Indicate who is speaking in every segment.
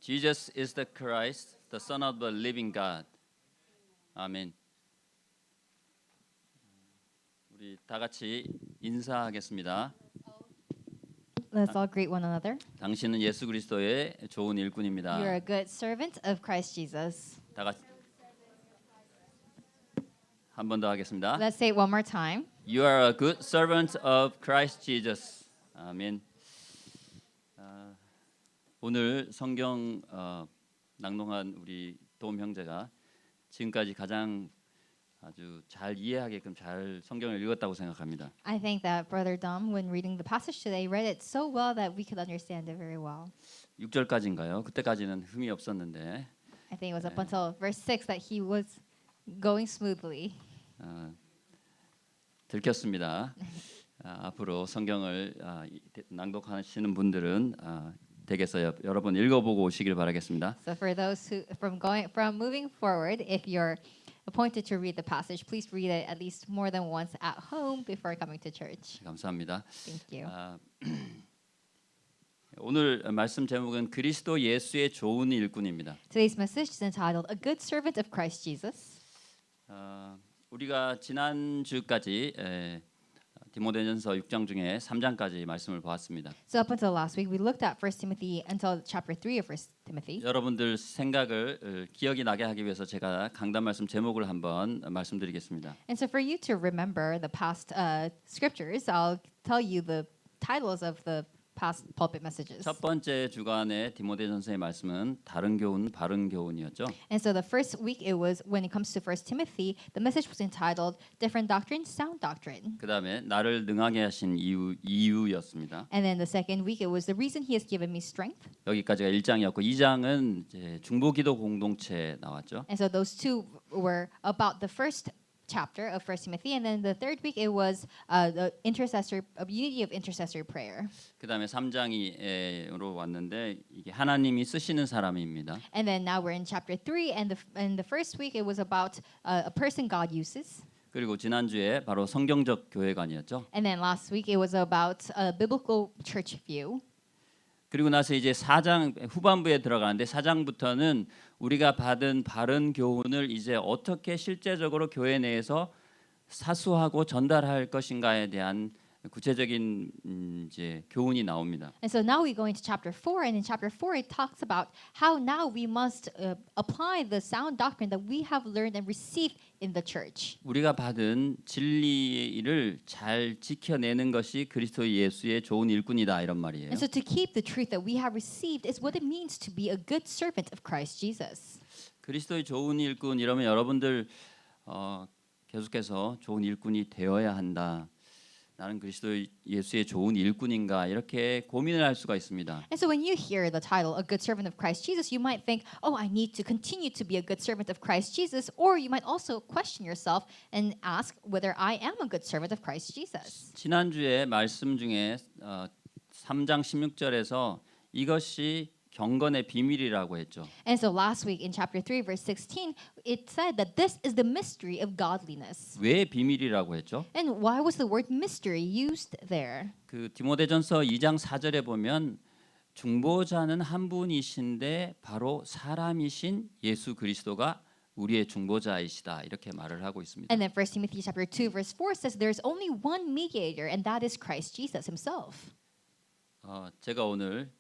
Speaker 1: Jesus is the Christ, the Son of the living God. 아멘. 우리 다 같이 인사하겠습니다.
Speaker 2: Let's all greet one another.
Speaker 1: 당신은 예수 그리스도의 좋은 일꾼입니다.
Speaker 2: You're a good servant of Christ Jesus.
Speaker 1: 다 같이 한 번 더 하겠습니다.
Speaker 2: Let's say it one more time.
Speaker 1: You are a good servant of Christ Jesus. 아멘. 오늘 성경 낭독한 우리 도움 형제가 지금까지 가장 아주 잘 이해하게끔 잘 성경을 읽었다고 생각합니다.
Speaker 2: I think that Brother Dom, when reading the passage today, read it so well that we could understand it very well.
Speaker 1: 6절까지인가요? 그때까지는 흠이 없었는데
Speaker 2: I think it was up until verse 6 that he was going smoothly.
Speaker 1: 들켰습니다. 앞으로 성경을 낭독하시는 분들은 댁에서 여러 번 읽어보고 오시길 바라겠습니다.
Speaker 2: So for those who from moving forward, if you're appointed to read the passage, please read it at least more than once at home before coming to church.
Speaker 1: 감사합니다.
Speaker 2: Thank you.
Speaker 1: 오늘 말씀 제목은 그리스도 예수의 좋은 일꾼입니다.
Speaker 2: Today's message is entitled "A Good Servant of Christ Jesus."
Speaker 1: 우리가 지난 주까지 디모데전서 6장 중에 3장까지 말씀을 보았습니다.
Speaker 2: So up until last week, we looked at 1 Timothy until chapter 3 of 1 Timothy.
Speaker 1: 여러분들 생각을 기억이 나게 하기 위해서 제가 강단 말씀 제목을 한번 말씀드리겠습니다.
Speaker 2: And so for you to remember the past scriptures, I'll tell you the titles of the past pulpit messages.
Speaker 1: 첫 번째 주간의 디모데전서의 말씀은 다른 교훈, 바른 교훈이었죠.
Speaker 2: And so the first week it was when it comes to 1 Timothy, the message was entitled "Different Doctrine, Sound Doctrine."
Speaker 1: 그다음에 나를 능하게 하신 이유였습니다.
Speaker 2: And then the second week it was the reason he has given me strength.
Speaker 1: 여기까지가 1장이었고 2장은 이제 중보기도 공동체 나왔죠.
Speaker 2: And so those two were about the first chapter of 1 Timothy, and then the third week it was the unity of intercessory prayer.
Speaker 1: 그다음에 3장으로 왔는데 이게 하나님이 쓰시는 사람입니다.
Speaker 2: And then now we're in chapter 3, and the first week it was about a person God uses.
Speaker 1: 그리고 지난주에 바로 성경적 교회관이었죠.
Speaker 2: And then last week it was about a biblical church view.
Speaker 1: 그리고 나서 이제 4장 후반부에 들어가는데 4장부터는 우리가 받은 바른 교훈을 이제 어떻게 실제적으로 교회 내에서 사수하고 전달할 것인가에 대한 구체적인 이제 교훈이 나옵니다.
Speaker 2: And so now we go into chapter 4, and in chapter 4 it talks about how now we must apply the sound doctrine that we have learned and received in the church.
Speaker 1: 우리가 받은 진리를 잘 지켜내는 것이 그리스도 예수의 좋은 일꾼이다 이런 말이에요.
Speaker 2: And so to keep the truth that we have received is what it means to be a good servant of Christ Jesus.
Speaker 1: 그리스도의 좋은 일꾼 이러면 여러분들 계속해서 좋은 일꾼이 되어야 한다. 나는 그리스도 예수의 좋은 일꾼인가 이렇게 고민을 할 수가 있습니다.
Speaker 2: And so when you hear the title "A Good Servant of Christ Jesus," you might think, "Oh, I need to continue to be a good servant of Christ Jesus," or you might also question yourself and ask whether I am a good servant of Christ Jesus.
Speaker 1: 지난주에 말씀 중에 3장 16절에서 이것이 경건의 비밀이라고 했죠.
Speaker 2: And so last week in chapter 3 verse 16 it said that this is the mystery of godliness.
Speaker 1: 왜 비밀이라고 했죠?
Speaker 2: And why was the word mystery used there?
Speaker 1: 그 디모데전서 2장 4절에 보면 중보자는 한 분이신데 바로 사람이신 예수 그리스도가 우리의 중보자이시다 이렇게 말을 하고 있습니다.
Speaker 2: And then 1 Timothy chapter 2 verse 4 says there's only one mediator, and that is Christ Jesus himself.
Speaker 1: 제가 오늘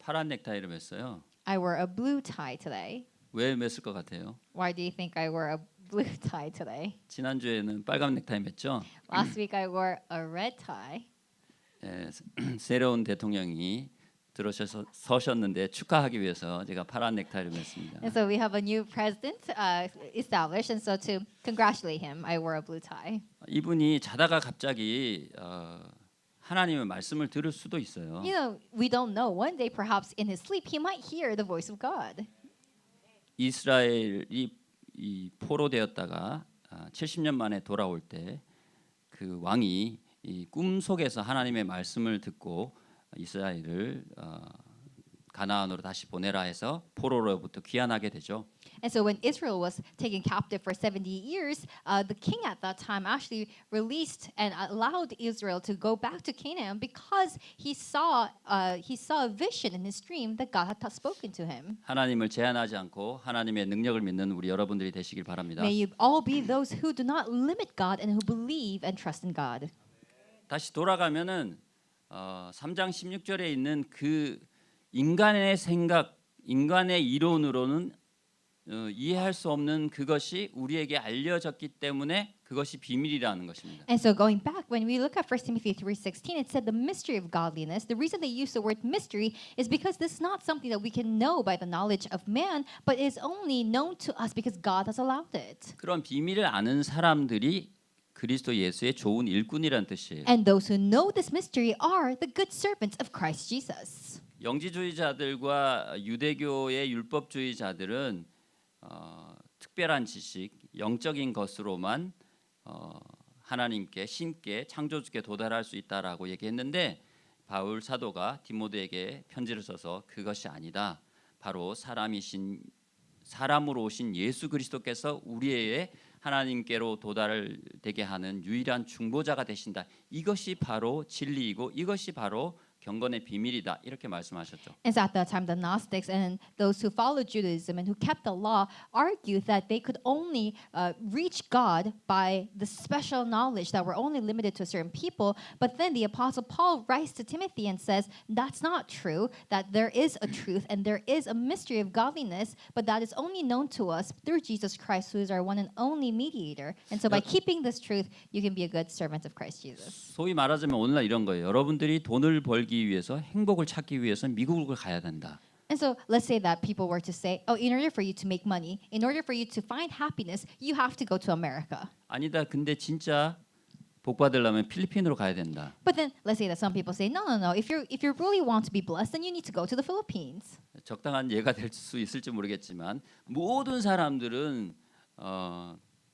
Speaker 1: 파란 넥타이를 맸어요.
Speaker 2: I wore a blue tie today.
Speaker 1: 왜 맸을 것 같아요?
Speaker 2: Why do you think I wore a blue tie today?
Speaker 1: 지난주에는 빨간 넥타이 맸죠.
Speaker 2: Last week I wore a red tie.
Speaker 1: 새로운 대통령이 들어서셨는데 축하하기 위해서 제가 파란 넥타이를 맸습니다.
Speaker 2: And so we have a new president established, and so to congratulate him, I wore a blue tie.
Speaker 1: 이분이 자다가 갑자기 하나님의 말씀을 들을 수도 있어요.
Speaker 2: You know, we don't know. One day, perhaps in his sleep, he might hear the voice of God.
Speaker 1: 이스라엘이 이 포로되었다가 70년 만에 돌아올 때 그 왕이 이 꿈 속에서 하나님의 말씀을 듣고 이스라엘을 가나안으로 다시 보내라 해서 포로로부터 귀환하게 되죠.
Speaker 2: And so when Israel was taken captive for 70 years, the king at that time actually released and allowed Israel to go back to Canaan because he saw a vision in his dream that God had spoken to him.
Speaker 1: 하나님을 제한하지 않고 하나님의 능력을 믿는 우리 여러분들이 되시길 바랍니다.
Speaker 2: May you all be those who do not limit God and who believe and trust in God.
Speaker 1: 다시 돌아가면은 3장 16절에 있는 그 인간의 생각, 인간의 이론으로는 이해할 수 없는 그것이 우리에게 알려졌기 때문에 그것이 비밀이라는 것입니다.
Speaker 2: And so going back, when we look at 1 Timothy 3:16, it said the mystery of godliness. The reason they use the word mystery is because this is not something that we can know by the knowledge of man, but is only known to us because God has allowed it.
Speaker 1: 그런 비밀을 아는 사람들이 그리스도 예수의 좋은 일꾼이라는 뜻이에요.
Speaker 2: And those who know this mystery are the good servants of Christ Jesus.
Speaker 1: 영지주의자들과 유대교의 율법주의자들은 특별한 지식, 영적인 것으로만 하나님께 신께 창조주께 도달할 수 있다라고 얘기했는데 바울 사도가 디모데에게 편지를 써서 그것이 아니다. 바로 사람으로 오신 예수 그리스도께서 우리의 하나님께로 도달되게 하는 유일한 중보자가 되신다. 이것이 바로 진리이고 이것이 바로 경건의 비밀이다. 이렇게 말씀하셨죠.
Speaker 2: And so at that time, the Gnostics and those who followed Judaism and who kept the law argued that they could only reach God by the special knowledge that were only limited to certain people. But then the Apostle Paul writes to Timothy and says, that's not true, that there is a truth and there is a mystery of godliness, but that is only known to us through Jesus Christ, who is our one and only mediator. And so by keeping this truth, you can be a good servant of Christ Jesus.
Speaker 1: 소위 말하자면 오늘날 이런 거예요. 여러분들이 돈을 벌기 위해서 행복을 찾기 위해서 미국을 가야 된다.
Speaker 2: And so let's say that people were to say, oh, in order for you to make money, in order for you to find happiness, you have to go to America.
Speaker 1: 아니다. 근데 진짜 복 받으려면 필리핀으로 가야 된다.
Speaker 2: But then let's say that some people say, no, no, no. If you really want to be blessed, then you need to go to the Philippines.
Speaker 1: 적당한 예가 될 수 있을지 모르겠지만 모든 사람들은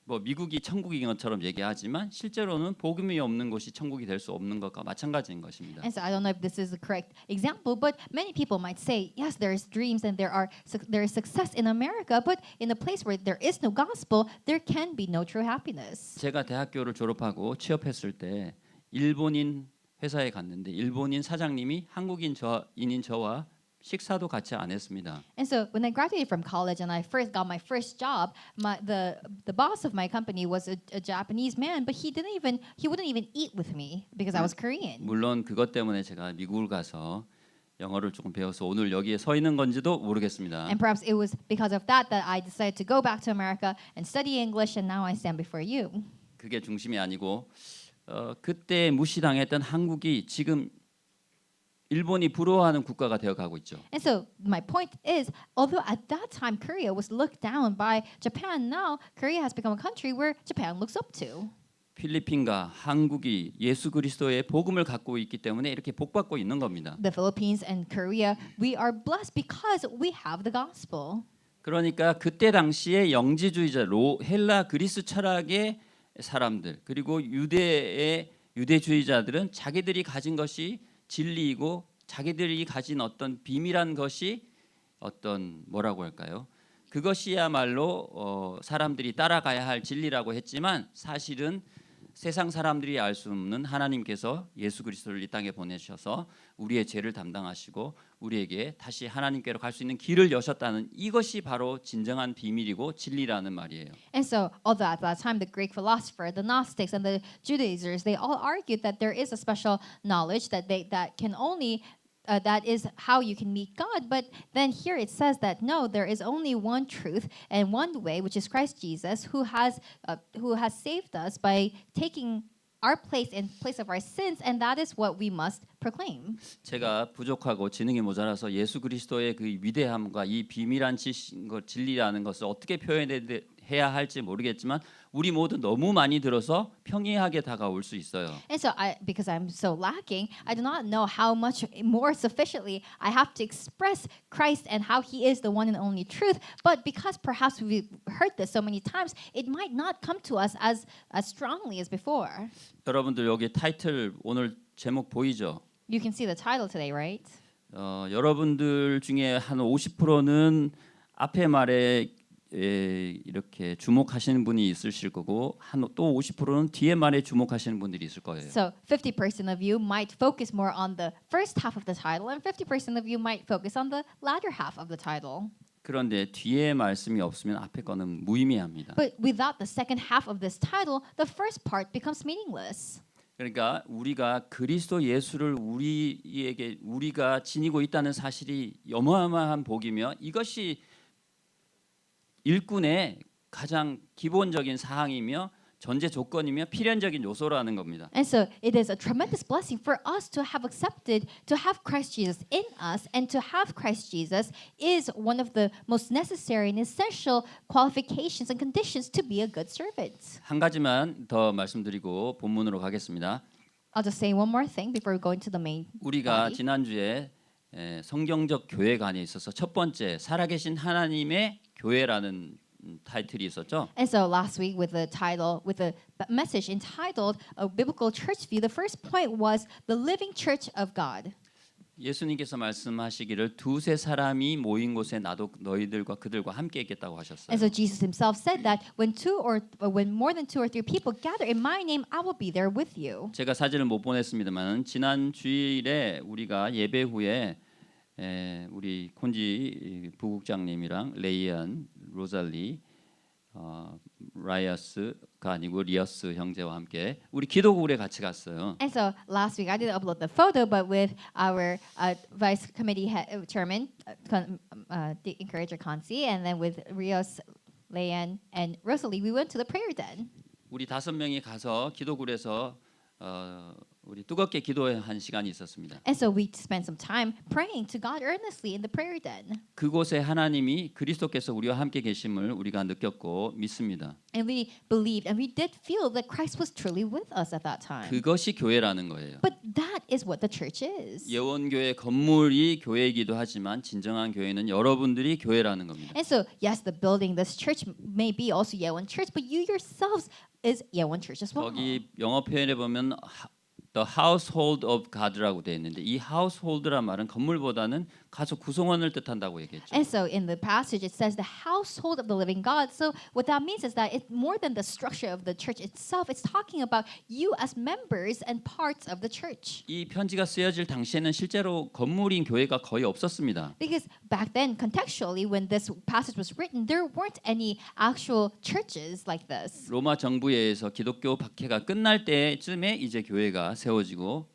Speaker 1: 뭐 미국이 천국인 것처럼 얘기하지만 실제로는 복음이 없는 곳이 천국이 될 수 없는 것과 마찬가지인 것입니다.
Speaker 2: And so I don't know if this is the correct example, but many people might say, yes, there is dreams and there is success in America, but in a place where there is no gospel, there can be no true happiness.
Speaker 1: 제가 대학교를 졸업하고 취업했을 때 일본인 회사에 갔는데 일본인 사장님이 한국인인 저와 식사도 같이 안 했습니다.
Speaker 2: And so when I graduated from college and I first got my first job, the boss of my company was a Japanese man, but he wouldn't even eat with me because I was Korean.
Speaker 1: 물론 그것 때문에 제가 미국을 가서 영어를 조금 배워서 오늘 여기에 서 있는 건지도 모르겠습니다.
Speaker 2: And perhaps it was because of that I decided to go back to America and study English, and now I stand before you.
Speaker 1: 그게 중심이 아니고 그때 무시당했던 한국이 지금 일본이 부러워하는 국가가 되어가고 있죠.
Speaker 2: And so my point is, although at that time Korea was looked down by Japan, now Korea has become a country where Japan looks up to.
Speaker 1: 필리핀과 한국이 예수 그리스도의 복음을 갖고 있기 때문에 이렇게 복받고 있는 겁니다.
Speaker 2: The Philippines and Korea, we are blessed because we have the gospel.
Speaker 1: 그러니까 그때 당시에 영지주의자, 헬라 그리스 철학의 사람들 그리고 유대주의자들은 자기들이 가진 것이 진리이고 자기들이 가진 어떤 비밀한 것이 어떤 뭐라고 할까요? 그것이야말로 사람들이 따라가야 할 진리라고 했지만 사실은 세상 사람들이 알 수 없는 하나님께서 예수 그리스도를 이 땅에 보내셔서 우리의 죄를 담당하시고 우리에게 다시 하나님께로 갈 수 있는 길을 여셨다는 이것이 바로 진정한 비밀이고 진리라는 말이에요.
Speaker 2: And so, although at that time the Greek philosopher, the Gnostics, and the Judaizers, they all argued that there is a special knowledge that can only that is how you can meet God. But then here it says that no, there is only one truth and one way, which is Christ Jesus, who has saved us by taking our place in place of our sins, and that is what we must proclaim.
Speaker 1: 제가 부족하고 지능이 모자라서 예수 그리스도의 그 위대함과 이 비밀한 진리라는 것을 어떻게 표현해야 할지 모르겠지만 우리 모두 너무 많이 들어서 평이하게 다가올 수 있어요.
Speaker 2: And so because I'm so lacking, I do not know how much more sufficiently I have to express Christ and how He is the one and only truth. But because perhaps we've heard this so many times, it might not come to us as strongly as before.
Speaker 1: 여러분들 여기 타이틀 오늘 제목 보이죠?
Speaker 2: You can see the title today, right?
Speaker 1: 여러분들 중에 한 50%는 앞에 말에 이렇게 주목하시는 분이 있으실 거고 또 50%는 뒤에 말에 주목하시는 분들이 있을 거예요.
Speaker 2: So 50% of you might focus more on the first half of the title, and 50% of you might focus on the latter half of the title.
Speaker 1: 그런데 뒤에 말씀이 없으면 앞에 거는 무의미합니다.
Speaker 2: But without the second half of this title, the first part becomes meaningless.
Speaker 1: 그러니까 우리가 그리스도 예수를 우리가 지니고 있다는 사실이 어마어마한 복이며 이것이 일꾼의 가장 기본적인 사항이며 전제 조건이며 필연적인 요소라는 겁니다.
Speaker 2: And so it is a tremendous blessing for us to have accepted to have Christ Jesus in us, and to have Christ Jesus is one of the most necessary and essential qualifications and conditions to be a good servant.
Speaker 1: 한 가지만 더 말씀드리고 본문으로 가겠습니다.
Speaker 2: I'll just say one more thing before we go into the main
Speaker 1: 우리가
Speaker 2: body.
Speaker 1: 지난주에 성경적 교회관에 있어서 첫 번째 살아계신 하나님의 교회라는 타이틀이 있었죠.
Speaker 2: And so last week with the message entitled A Biblical Church View, the first point was the living church of God.
Speaker 1: 예수님께서 말씀하시기를 두세 사람이 모인 곳에 나도 너희들과 그들과 함께 있겠다고 하셨어요.
Speaker 2: And so Jesus himself said that when more than two or three people gather in my name, I will be there with you.
Speaker 1: 제가 사진을 못 보냈습니다만 지난 주일에 우리가 예배 후에 우리 콘지 부국장님이랑 레이안, 로잘리, 라이어스가 아니고 리어스 형제와 함께 우리 기도국에 같이 갔어요.
Speaker 2: And so last week I didn't upload the photo, but with our vice committee chairman, the encourager Kansi, and then with Rios, Leanne, and Rosalie, we went to the prayer den.
Speaker 1: 우리 5명이 가서 기도굴에서 우리 뜨겁게 기도한 시간이 있었습니다.
Speaker 2: And so we spent some time praying to God earnestly in the prayer den.
Speaker 1: 그곳에 하나님이 그리스도께서 우리와 함께 계심을 우리가 느꼈고 믿습니다.
Speaker 2: And we believed and we did feel that Christ was truly with us at that time.
Speaker 1: 그것이 교회라는 거예요.
Speaker 2: But that is what the church is.
Speaker 1: 예원교회 건물이 교회이기도 하지만 진정한 교회는 여러분들이 교회라는 겁니다.
Speaker 2: And so yes, the building, this church may be also Yewon Church, but you yourselves is Yewon Church as well.
Speaker 1: 거기 영어 표현에 보면 The household of God라고 되어 있는데 이 household란 말은 건물보다는 가족 구성원을 뜻한다고 얘기했죠.
Speaker 2: And so in the passage it says the household of the living God. So what that means is that it's more than the structure of the church itself. It's talking about you as members and parts of the church.
Speaker 1: 이 편지가 쓰여질 당시에는 실제로 건물인 교회가 거의 없었습니다.
Speaker 2: Because back then, contextually, when this passage was written, there weren't any actual churches like this.
Speaker 1: 로마 정부에 의해서 기독교 박해가 끝날 때쯤에 이제 교회가 세워지고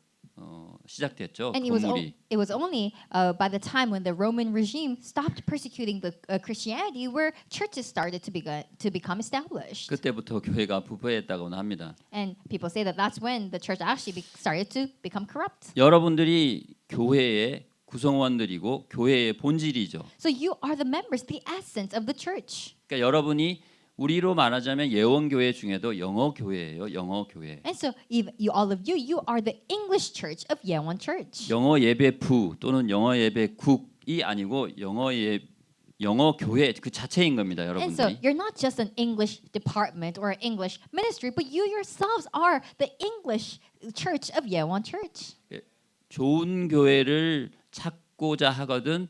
Speaker 1: 시작됐죠.
Speaker 2: And
Speaker 1: 건물이.
Speaker 2: it was only by the time when the Roman regime stopped persecuting the Christianity where churches started to become established.
Speaker 1: 그때부터 교회가 부패했다고는 합니다.
Speaker 2: And people say that that's when the church actually started to become corrupt.
Speaker 1: 여러분들이 교회의 구성원들이고 교회의 본질이죠.
Speaker 2: So you are the members, the essence of the church.
Speaker 1: 그러니까 여러분이 우리로 말하자면 예원교회 중에도 영어 교회예요. 영어 교회.
Speaker 2: And so all of you are the English church of Yewon Church.
Speaker 1: 영어 예배부 또는 영어 예배국이 아니고 영어 교회 그 자체인 겁니다,
Speaker 2: And so
Speaker 1: 여러분들이.
Speaker 2: you're not just an English department or an English ministry, but you yourselves are the English church of Yewon Church.
Speaker 1: 좋은 교회를 찾고자 하거든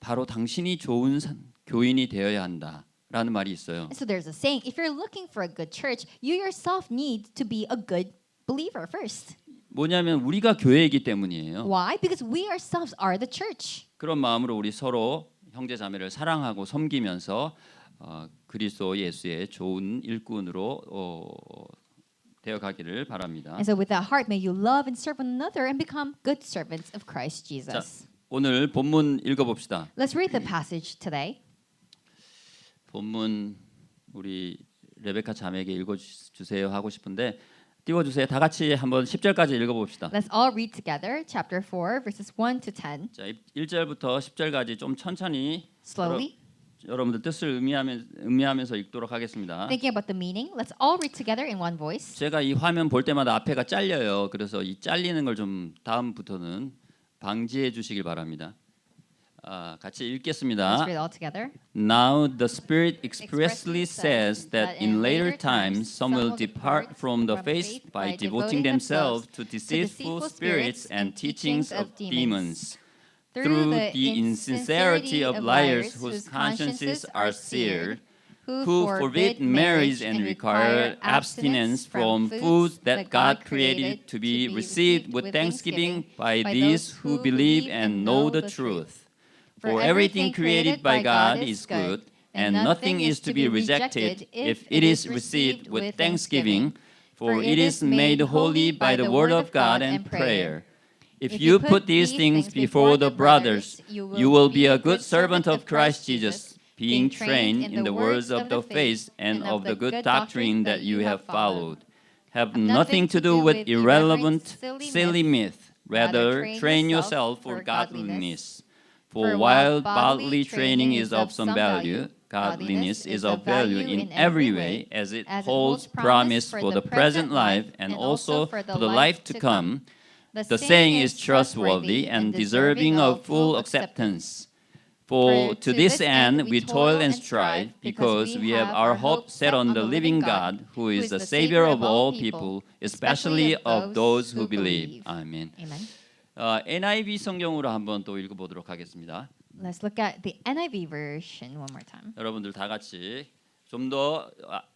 Speaker 1: 바로 당신이 좋은 교인이 되어야 한다라는 말이 있어요.
Speaker 2: And so there's a saying, if you're looking for a good church, you yourself need to be a good believer first.
Speaker 1: 뭐냐면 우리가 교회이기 때문이에요.
Speaker 2: Why? Because we ourselves are the church.
Speaker 1: 그런 마음으로 우리 서로 형제 자매를 사랑하고 섬기면서 그리스도 예수의 좋은 일꾼으로 되어가기를 바랍니다.
Speaker 2: And so with that heart, may you love and serve one another and become good servants of Christ Jesus.
Speaker 1: 오늘 본문 읽어봅시다.
Speaker 2: Let's read the passage today.
Speaker 1: 본문 우리 레베카 자매에게 읽어주세요 하고 싶은데 띄워주세요. 다 같이 한번 10절까지 읽어봅시다.
Speaker 2: Let's all read together chapter 4 verses 1 to 10.
Speaker 1: 자, 1절부터 10절까지 좀 천천히
Speaker 2: Slowly.
Speaker 1: 여러분들 뜻을 음미하면서 읽도록 하겠습니다.
Speaker 2: Thinking about the meaning, let's all read together in one voice.
Speaker 1: 제가 이 화면 볼 때마다 앞에가 잘려요. 그래서 이 잘리는 걸 좀 다음부터는 방지해 주시길 바랍니다. 같이
Speaker 2: Let's
Speaker 1: 읽겠습니다.
Speaker 2: read all together.
Speaker 1: Now the Spirit expressly says that in later times some will depart from the faith by devoting themselves to deceitful spirits and teachings of demons. through the insincerity of liars whose consciences are seared, who forbid marriage and require abstinence from foods that God created to be received with thanksgiving by these who believe and know the truth. For everything created by God is good, and nothing is to be rejected if it is received with thanksgiving, for it is made holy by the word of God and prayer. If you put these things before the brothers, you will be a good servant of Christ Jesus, being trained in the words of the faith and of the good doctrine that you have followed. Have nothing to do with irrelevant, silly myth. Rather, train yourself for godliness. For while bodily training is of some value, godliness is of value in every way, as it holds promise for the present life and also for the life to come. The saying is trustworthy and deserving of full acceptance. For to this end we toil and strive, because we have our hope set on the living God, who is the Savior of all people, especially of those who believe. 아멘.
Speaker 2: Amen.
Speaker 1: NIV 성경으로 한번 또 읽어보도록 하겠습니다.
Speaker 2: Let's look at the NIV version one more time.
Speaker 1: 여러분들 다 같이 좀 더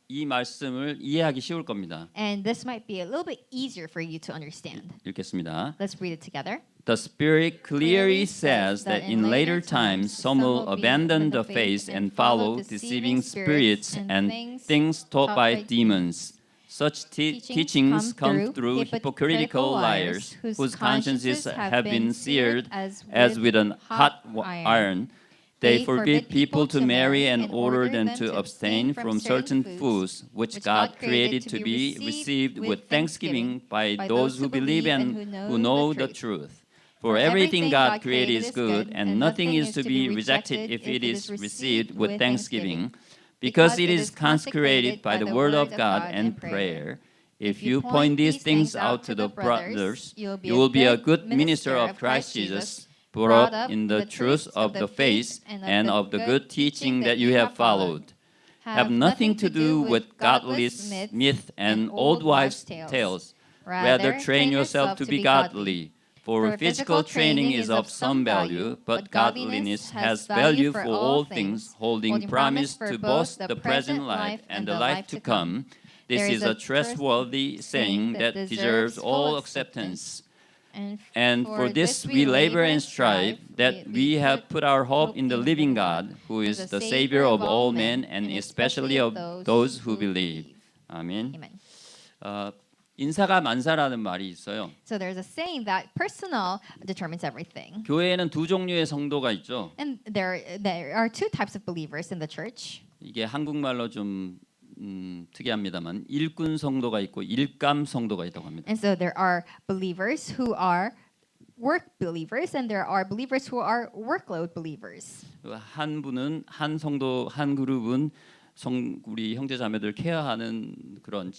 Speaker 1: 이 말씀을 이해하기 쉬울 겁니다.
Speaker 2: And this might be a little bit easier for you to understand.
Speaker 1: 읽겠습니다.
Speaker 2: Let's read it together.
Speaker 1: The Spirit clearly says that in later times some will abandon the faith and follow deceiving spirits and things taught by demons. Such teachings come through hypocritical liars whose consciences have been seared as with a hot iron. They forbid people to marry and order them to abstain from certain foods which God created to be received with thanksgiving by those who believe and who know the truth. For everything God created is good, and nothing is to be rejected if it is received with thanksgiving, because it is consecrated by the word of God and prayer. If you point these things out to the brothers, you will be a good minister of Christ Jesus, brought up in the truth of the faith and of the good teaching that you have followed. Have nothing to do with godless myth and old wives' tales. Rather, train yourself to be godly. For physical training is of some value, but godliness has value for all things, holding promise to both the present life and the life to come. This is a trustworthy saying that deserves all acceptance. And for this we labor and strive, that we have put our hope in the living God, who is the Savior of all men, and especially of those who believe. 아멘.
Speaker 2: Amen.
Speaker 1: 인사가 만사라는 말이 있어요.
Speaker 2: So there's a saying that personal determines everything.
Speaker 1: 교회에는 두 종류의 성도가 있죠.
Speaker 2: And there are two types of believers in the church.
Speaker 1: 이게 한국말로 좀 특이합니다만 일꾼 성도가 있고 일감 성도가 있다고 합니다.
Speaker 2: And so there are believers who are work believers and there are believers who are workload believers.
Speaker 1: 한 분은 한 성도 한 그룹은 우리 형제 자매들 케어하는 그런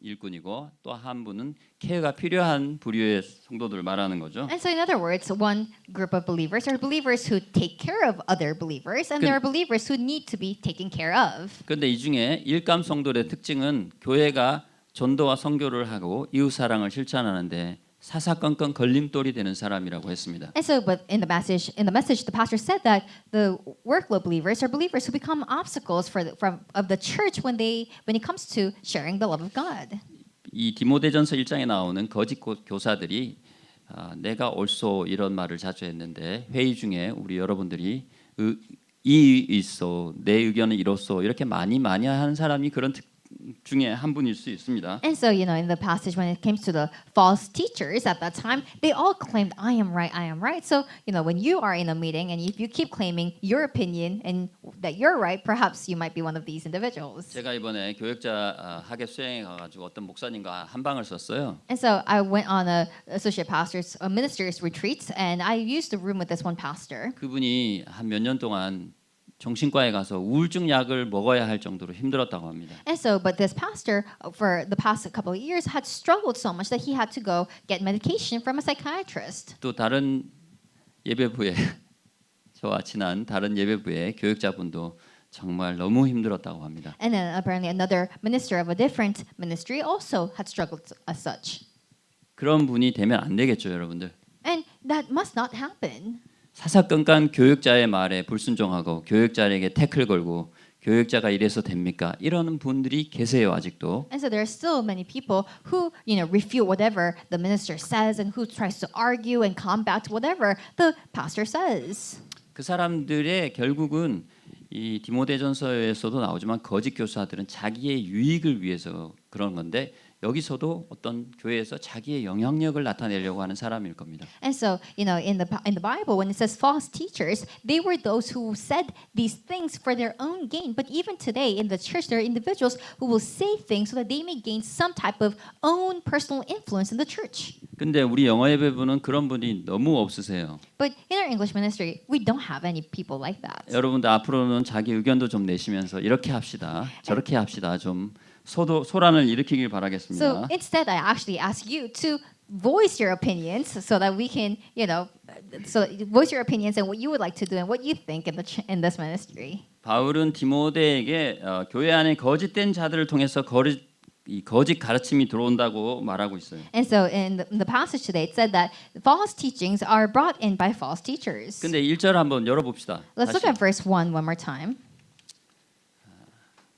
Speaker 1: 일꾼이고 또 한 분은 케어가 필요한 부류의 성도들을 말하는 거죠.
Speaker 2: And so in other words, one group of believers are believers who take care of other believers and there are believers who need to be taken care of.
Speaker 1: 그런데 이 중에 일감 성도의 특징은 교회가 전도와 선교를 하고 이웃 사랑을 실천하는데 사사건건 걸림돌이 되는 사람이라고 했습니다.
Speaker 2: And so, but in the message, the pastor said that the workload believers are believers who become obstacles of the church when it comes to sharing the love of God.
Speaker 1: 이 디모데전서 1장에 나오는 거짓 교사들이 내가 옳소 이런 말을 자주 했는데 회의 중에 우리 여러분들이 이 있어 내 의견은 이렇소 이렇게 많이 하는 사람이 그런 중에 한 분일 수 있습니다.
Speaker 2: And so, in the passage when it came to the false teachers at that time, they all claimed, I am right, I am right. So, when you are in a meeting and if you keep claiming your opinion and that you're right, perhaps you might be one of these individuals.
Speaker 1: 제가 이번에 교역자 학예 수행에 가가지고 어떤 목사님과 한방을 썼어요.
Speaker 2: And so I went on a associate pastor's minister's retreat and I used the room with this one pastor.
Speaker 1: 그분이 한 몇 년 동안 정신과에 가서 우울증 약을 먹어야 할 정도로 힘들었다고 합니다.
Speaker 2: And so, but this pastor, for the past couple of years, had struggled so much that he had to go get medication from a psychiatrist.
Speaker 1: 또 다른 예배부에 저와 친한 다른 예배부의 교역자분도 정말 너무 힘들었다고 합니다.
Speaker 2: And then apparently another minister of a different ministry also had struggled as such.
Speaker 1: 그런 분이 되면 안 되겠죠, 여러분들.
Speaker 2: And that must not happen.
Speaker 1: 사사건건 교육자의 말에 불순종하고 교육자에게 태클 걸고 교육자가 이래서 됩니까? 이러는 분들이 계세요 아직도.
Speaker 2: And so there are still many people who, refute whatever the minister says and who tries to argue and combat whatever the pastor says.
Speaker 1: 그 사람들의 결국은 이 디모데전서에서도 나오지만 거짓 교사들은 자기의 유익을 위해서 그런 건데 여기서도 어떤 교회에서 자기의 영향력을 나타내려고 하는 사람일 겁니다.
Speaker 2: And so, in the Bible, when it says false teachers, they were those who said these things for their own gain. But even today in the church, there are individuals who will say things so that they may gain some type of own personal influence in the church.
Speaker 1: 근데 우리 영어 예배부는 그런 분이 너무 없으세요.
Speaker 2: But in our English ministry, we don't have any people like that.
Speaker 1: 여러분들 앞으로는 자기 의견도 좀 내시면서 이렇게 합시다, 저렇게 합시다 좀 소란을 일으키길
Speaker 2: So
Speaker 1: 바라겠습니다.
Speaker 2: instead, I actually ask you to voice your opinions so that we can, so voice your opinions and what you would like to do and what you think in this ministry.
Speaker 1: 바울은 디모데에게 교회 안에 거짓된 자들을 통해서 이 거짓 가르침이 들어온다고 말하고 있어요.
Speaker 2: And so in the passage today, it said that false teachings are brought in by false teachers.
Speaker 1: 근데 1절 한번 열어봅시다.
Speaker 2: Let's look
Speaker 1: 다시.
Speaker 2: at verse 1 more time.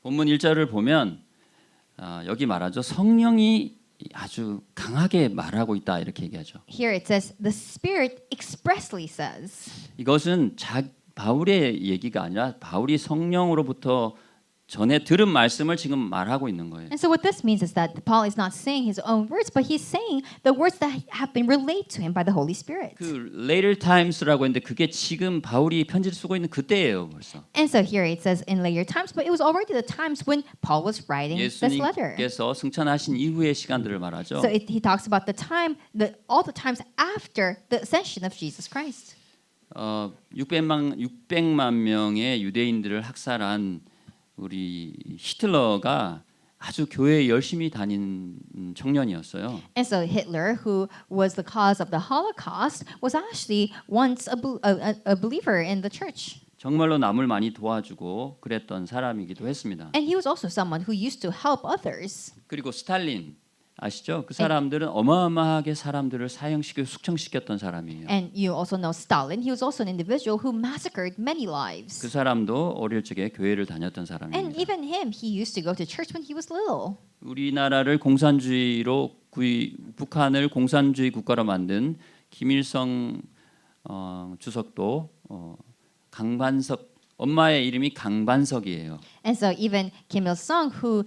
Speaker 1: 본문 1절을 보면 여기 말하죠. 성령이 아주 강하게 말하고 있다 이렇게 얘기하죠.
Speaker 2: Here it says, the Spirit expressly says.
Speaker 1: 이것은 바울의 얘기가 아니라 바울이 성령으로부터 전에 들은 말씀을 지금 말하고 있는 거예요.
Speaker 2: And so what this means is that Paul is not saying his own words, but he's saying the words that have been relayed to him by the Holy Spirit.
Speaker 1: 그 later times라고 했는데 그게 지금 바울이 편지를 쓰고 있는 그때예요, 벌써.
Speaker 2: And so here it says in later times, but it was already the times when Paul was writing this letter.
Speaker 1: 예수님께서 승천하신 이후의 시간들을 말하죠.
Speaker 2: So he talks about all the times after the ascension of Jesus Christ.
Speaker 1: 600만 명의 유대인들을 학살한 우리 히틀러가 아주 교회에 열심히 다닌 청년이었어요.
Speaker 2: And so Hitler, who was the cause of the Holocaust, was actually once a believer in the church.
Speaker 1: 정말로 남을 많이 도와주고 그랬던 사람이기도 했습니다.
Speaker 2: And he was also someone who used to help others.
Speaker 1: 그리고 스탈린 아시죠? 그 사람들은 어마어마하게 사람들을 사형시키고 숙청시켰던 사람이에요.
Speaker 2: And you also know Stalin. He was also an individual who massacred many
Speaker 1: 그
Speaker 2: lives.
Speaker 1: 사람도 어릴 적에 교회를 다녔던
Speaker 2: And
Speaker 1: 사람입니다.
Speaker 2: even him, he used to go to church when he was little.
Speaker 1: 우리나라를 공산주의로 북한을 공산주의 국가로 만든 김일성 주석도 강반석 엄마의 이름이 강반석이에요.
Speaker 2: And so even Kim Il Sung, who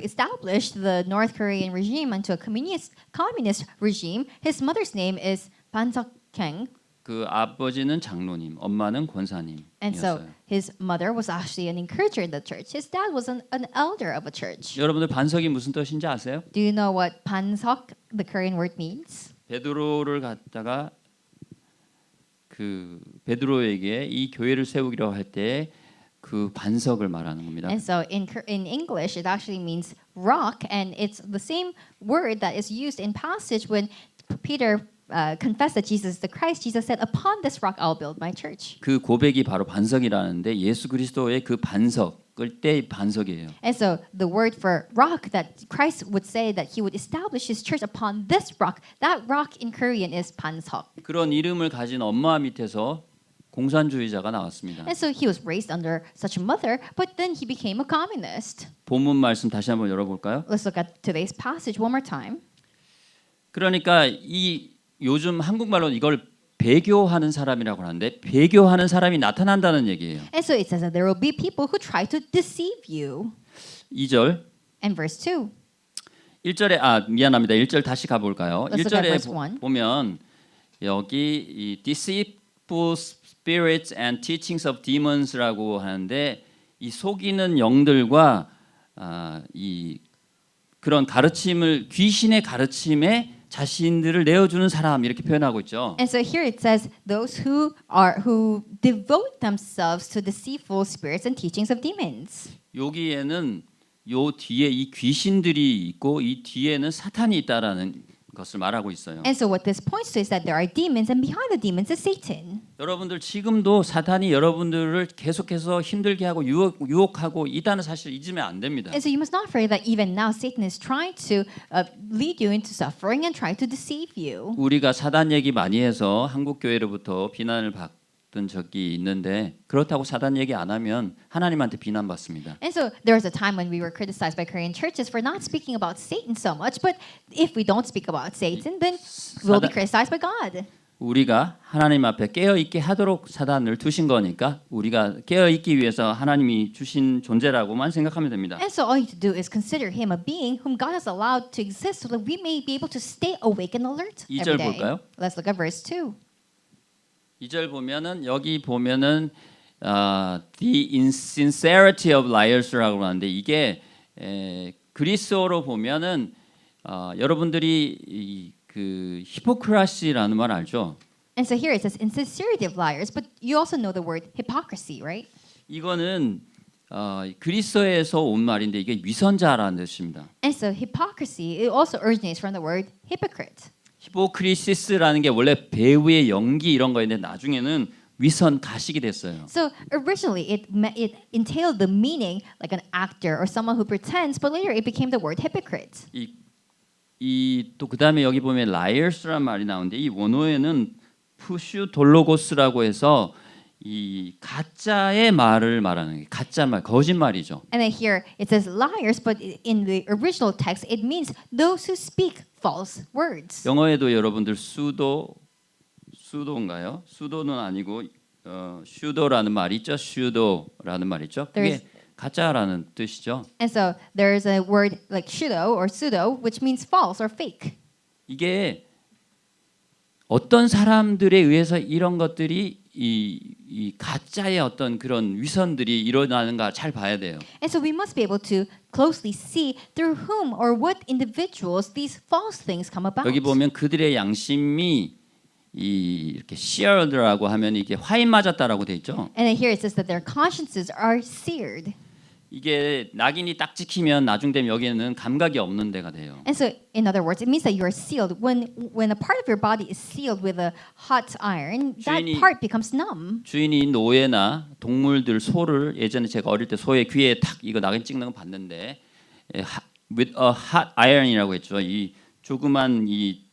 Speaker 2: established the North Korean regime into a communist regime, his mother's name is Ban Seok-kyung.
Speaker 1: 그 아버지는 장로님, 엄마는 권사님이었어요.
Speaker 2: And so his mother was actually an encourager in the church. His dad was an elder of a church.
Speaker 1: 여러분들 반석이 무슨 뜻인지 아세요?
Speaker 2: Do you know what 반석, the Korean word, means?
Speaker 1: 베드로를 갖다가 그 베드로에게 이 교회를 세우기로 할 때 그 반석을 말하는 겁니다.
Speaker 2: And so in English, it actually means rock, and it's the same word that is used in passage when Peter confessed that Jesus is the Christ. Jesus said, "Upon this rock I'll build my church."
Speaker 1: 그 고백이 바로 반석이라는데 예수 그리스도의 그 반석을 때 반석이에요.
Speaker 2: And so the word for rock that Christ would say that he would establish his church upon this rock, that rock in Korean is 반석.
Speaker 1: 그런 이름을 가진 엄마 밑에서 공산주의자가 나왔습니다.
Speaker 2: And so he was raised under such a mother, but then he became a communist.
Speaker 1: 본문 말씀 다시 한번 열어볼까요?
Speaker 2: Let's look at today's passage one more time.
Speaker 1: 그러니까 이 요즘 한국말로 이걸 배교하는 사람이라고 하는데 배교하는 사람이 나타난다는 얘기예요.
Speaker 2: And so it says that there will be people who try to deceive you.
Speaker 1: 2절
Speaker 2: And verse 2.
Speaker 1: 1절에 미안합니다. 1절 다시 가볼까요?
Speaker 2: Let's look at
Speaker 1: 1절에
Speaker 2: verse 1.
Speaker 1: 보면 여기 이 deceitful spirits and teachings of demons라고 하는데 이 속이는 영들과 이 그런 가르침을 귀신의 가르침에 자신들을 내어주는 사람 이렇게 표현하고 있죠.
Speaker 2: And so here it says those who devote themselves to deceitful spirits and teachings of demons.
Speaker 1: 여기에는 요 뒤에 이 귀신들이 있고 이 뒤에는 사탄이 있다라는 것을 말하고 있어요.
Speaker 2: And so what this points to is that there are demons, and behind the demons is Satan.
Speaker 1: 여러분들 지금도 사탄이 여러분들을 계속해서 힘들게 하고 유혹하고 있다는 사실 잊으면 안 됩니다.
Speaker 2: And so you must not forget that even now Satan is trying to lead you into suffering and try to deceive you.
Speaker 1: 우리가 사단 얘기 많이 해서 한국 교회로부터 비난을 받던 적이 있는데 그렇다고 사단 얘기 안 하면 하나님한테 비난받습니다.
Speaker 2: And so there was a time when we were criticized by Korean churches for not speaking about Satan so much, but if we don't speak about Satan, then we'll be criticized by God.
Speaker 1: 우리가 하나님 앞에 깨어 있게 하도록 사단을 두신 거니까 우리가 깨어 있기 위해서 하나님이 주신 존재라고만 생각하면 됩니다.
Speaker 2: And so all you have to do is consider him a being whom God has allowed to exist so that we may be able to stay awake and alert every
Speaker 1: 2절
Speaker 2: day.
Speaker 1: 볼까요?
Speaker 2: Let's look at verse 2.
Speaker 1: 2절 보면은 여기 보면은 the insincerity of liars라고 하는데 이게 그리스어로 보면은 여러분들이 그 히포크라시라는 말 알죠?
Speaker 2: And so here it says insincerity of liars, but you also know the word hypocrisy, right?
Speaker 1: 이거는 그리스어에서 온 말인데 이게 위선자라는 뜻입니다.
Speaker 2: And so hypocrisy, it also originates from the word hypocrite.
Speaker 1: 히포크리시스라는 게 원래 배우의 연기 이런 거였는데 나중에는 위선 가식이 됐어요.
Speaker 2: So originally it entailed the meaning like an actor or someone who pretends, but later it became the word hypocrite.
Speaker 1: 이 또 그다음에 여기 보면 liars란 말이 나오는데 이 원어에는 푸슈돌로고스라고 해서 이 가짜의 말을 말하는 게 가짜 말, 거짓말이죠.
Speaker 2: And then here it says liars, but in the original text it means those who speak false words.
Speaker 1: 영어에도 여러분들 수도인가요? 수도는 아니고 슈도라는 말이 있죠. 슈도라는 말 있죠. 그게 가짜라는 뜻이죠.
Speaker 2: And so there is a word like pseudo, which means false or fake.
Speaker 1: 이게 어떤 사람들에 의해서 이런 것들이 이 가짜의 어떤 그런 위선들이 일어나는가 잘 봐야 돼요.
Speaker 2: And so we must be able to closely see through whom or what individuals these false things come about.
Speaker 1: 여기 보면 그들의 양심이 이렇게 seared라고 하면 이게 화인 맞았다라고 돼 있죠.
Speaker 2: And then here it says that their consciences are seared.
Speaker 1: 이게 낙인이 딱 찍히면 나중 되면 여기에는 감각이 없는 데가 돼요.
Speaker 2: And so, in other words, it means that you are sealed. When a part of your body is sealed with a hot iron, that part becomes numb.
Speaker 1: 주인이 노예나 동물들 소를 예전에 제가 어릴 때 소의 귀에 탁 이거 낙인 찍는 거 봤는데 with a hot iron이라고 했죠. 이 조그만 이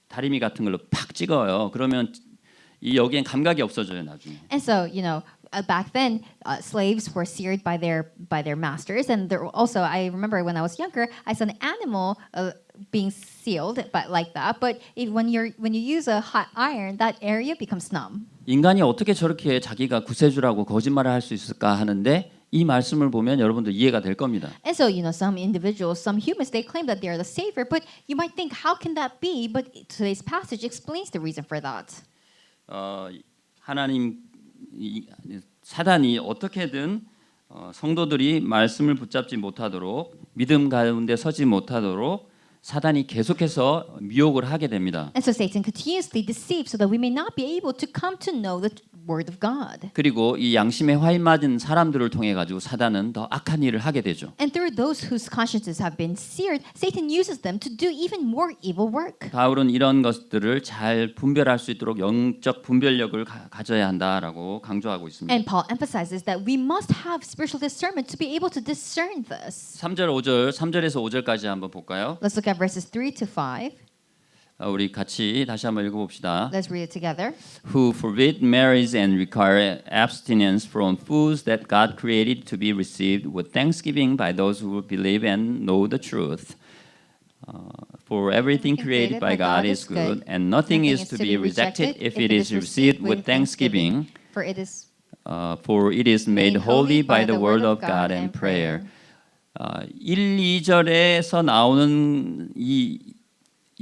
Speaker 1: 다리미 같은 걸로 팍 찍어요. 그러면 이 여기엔 감각이 없어져요 나중에.
Speaker 2: And so, back then, slaves were seared by their masters, and there also I remember when I was younger, I saw an animal being sealed, but like that. But when you use a hot iron, that area becomes numb.
Speaker 1: 인간이 어떻게 저렇게 자기가 구세주라고 거짓말을 할 수 있을까 하는데 이 말씀을 보면 여러분들 이해가 될 겁니다.
Speaker 2: And so, some individuals, some humans, they claim that they are the savior, but you might think, how can that be? But today's passage explains the reason for that.
Speaker 1: 하나님 사단이 어떻게든 성도들이 말씀을 붙잡지 못하도록 믿음 가운데 서지 못하도록 사단이 계속해서 미혹을 하게 됩니다.
Speaker 2: And so Satan continuously deceives so that we may not be able to come to know the word of God.
Speaker 1: 그리고 이 양심에 화인 맞은 사람들을 통해 가지고 사단은 더 악한 일을 하게 되죠.
Speaker 2: And through those whose consciences have been seared, Satan uses them to do even more evil work.
Speaker 1: 바울은 이런 것들을 잘 분별할 수 있도록 영적 분별력을 가져야 한다라고 강조하고 있습니다.
Speaker 2: And Paul emphasizes that we must have spiritual discernment to be able to discern this.
Speaker 1: 3절 5절 3절에서 5절까지 한번 볼까요?
Speaker 2: Let's look at verses 3 to 5.
Speaker 1: 우리 같이 다시 한번 읽어봅시다.
Speaker 2: Let's read it together.
Speaker 1: Who forbid marriage and require abstinence from foods that God created to be received with thanksgiving by those who believe and know the truth. For everything created by God is good, and nothing is to be rejected if it is received with thanksgiving.
Speaker 2: For it is
Speaker 1: made holy by the word of God and prayer. 1, 2절에서 나오는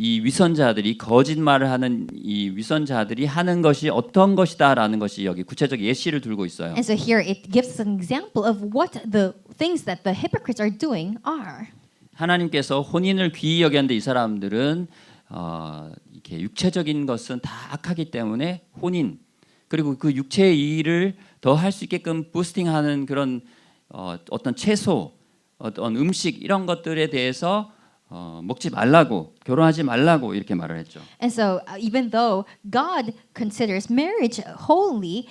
Speaker 1: 이 위선자들이 거짓말을 하는 이 위선자들이 하는 것이 어떤 것이다라는 것이 여기 구체적 예시를 들고 있어요.
Speaker 2: And so here it gives us an example of what the things that the hypocrites are doing are.
Speaker 1: 하나님께서 혼인을 귀히 여겼는데 이 사람들은 이렇게 육체적인 것은 다 악하기 때문에 혼인 그리고 그 육체의 일을 더 할 수 있게끔 부스팅하는 그런 어떤 채소, 어떤 음식 이런 것들에 대해서 먹지 말라고, 결혼하지 말라고 이렇게 말을 했죠.
Speaker 2: And so, even though God considers marriage holy,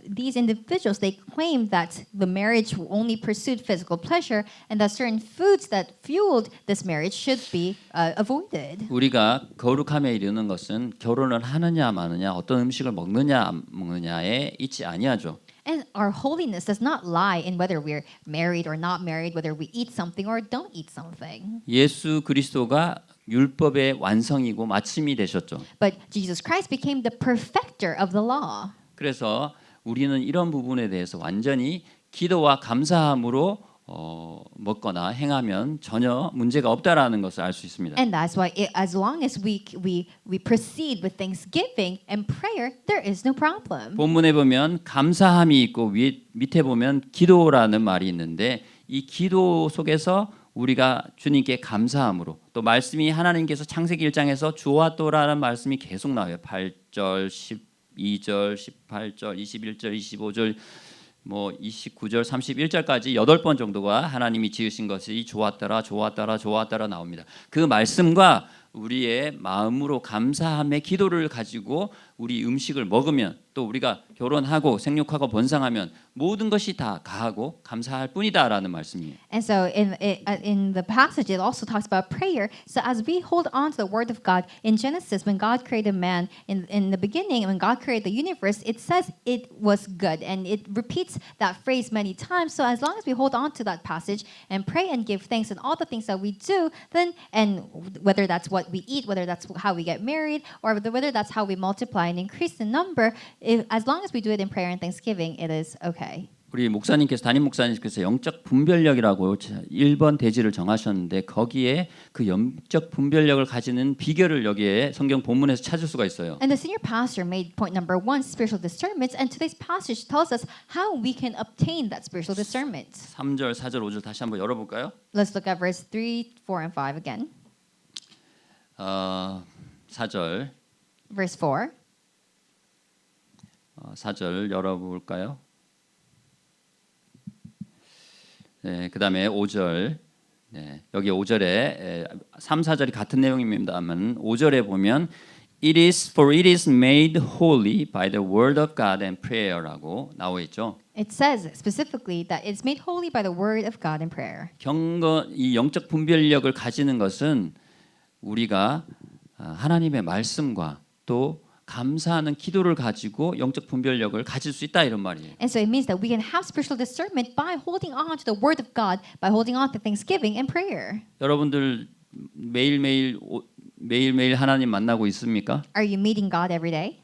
Speaker 2: these individuals they claim that the marriage only pursued physical pleasure, and that certain foods that fueled this marriage should be avoided.
Speaker 1: 우리가 거룩함에 이르는 것은 결혼을 하느냐 마느냐, 어떤 음식을 먹느냐 안 먹느냐에 있지 아니하죠.
Speaker 2: And our holiness does not lie in whether we're married or not married, whether we eat something or don't eat something.
Speaker 1: 예수 그리스도가 율법의 완성이고 마침이 되셨죠.
Speaker 2: But Jesus Christ became the perfecter of the law.
Speaker 1: 그래서 우리는 이런 부분에 대해서 완전히 기도와 감사함으로 먹거나 행하면 전혀 문제가 없다라는 것을 알 수 있습니다.
Speaker 2: And that's why as long as we proceed with thanksgiving and prayer, there is no problem.
Speaker 1: 본문에 보면 감사함이 있고 밑에 보면 기도라는 말이 있는데 이 기도 속에서 우리가 주님께 감사함으로 또 말씀이 하나님께서 창세기 1장에서 주와 또라는 말씀이 계속 나와요. 8절, 12절, 18절, 21절, 25절 뭐 29절, 31절까지 8번 정도가 하나님이 지으신 것이 좋았더라, 좋았더라, 좋았더라 나옵니다. 그 말씀과 우리의 마음으로 감사함의 기도를 가지고 우리 음식을 먹으면 또 우리가 결혼하고 생육하고 번성하면 모든 것이 다 가하고 감사할 뿐이다라는 말씀이에요.
Speaker 2: And so in the passage it also talks about prayer. So as we hold on to the word of God in Genesis, when God created man in the beginning, when God created the universe, it says it was good, and it repeats that phrase many times. So as long as we hold on to that passage and pray and give thanks in all the things that we do, then and whether that's what we eat, whether that's how we get married, or whether that's how we multiply and increase in number, as long as we do it in prayer and thanksgiving, it is okay.
Speaker 1: 우리 목사님께서 담임 목사님께서 영적 분별력이라고 1번 대지를 정하셨는데 거기에 그 영적 분별력을 가지는 비결을 여기에 성경 본문에서 찾을 수가 있어요.
Speaker 2: And the senior pastor made point number 1, spiritual discernment, and today's passage tells us how we can obtain that spiritual discernment.
Speaker 1: 3절, 4절, 5절 다시 한번 열어볼까요?
Speaker 2: Let's look at verse 3, 4, and 5 again.
Speaker 1: 4절,
Speaker 2: Verse 4.
Speaker 1: 4절 열어볼까요? 네, 그다음에 5절. 네, 여기 5절에 3, 4절이 같은 내용입니다만 5절에 보면 It is made holy by the word of God and prayer라고 나와 있죠.
Speaker 2: It says specifically that it's made holy by the word of God and prayer.
Speaker 1: 이 영적 분별력을 가지는 것은 우리가 하나님의 말씀과 또 감사하는 기도를 가지고 영적 분별력을 가질 수 있다 이런 말이에요.
Speaker 2: And so it means that we can have spiritual discernment by holding on to the word of God, by holding on to thanksgiving and prayer.
Speaker 1: 여러분들 매일매일 하나님 만나고 있습니까?
Speaker 2: Are you meeting God every day?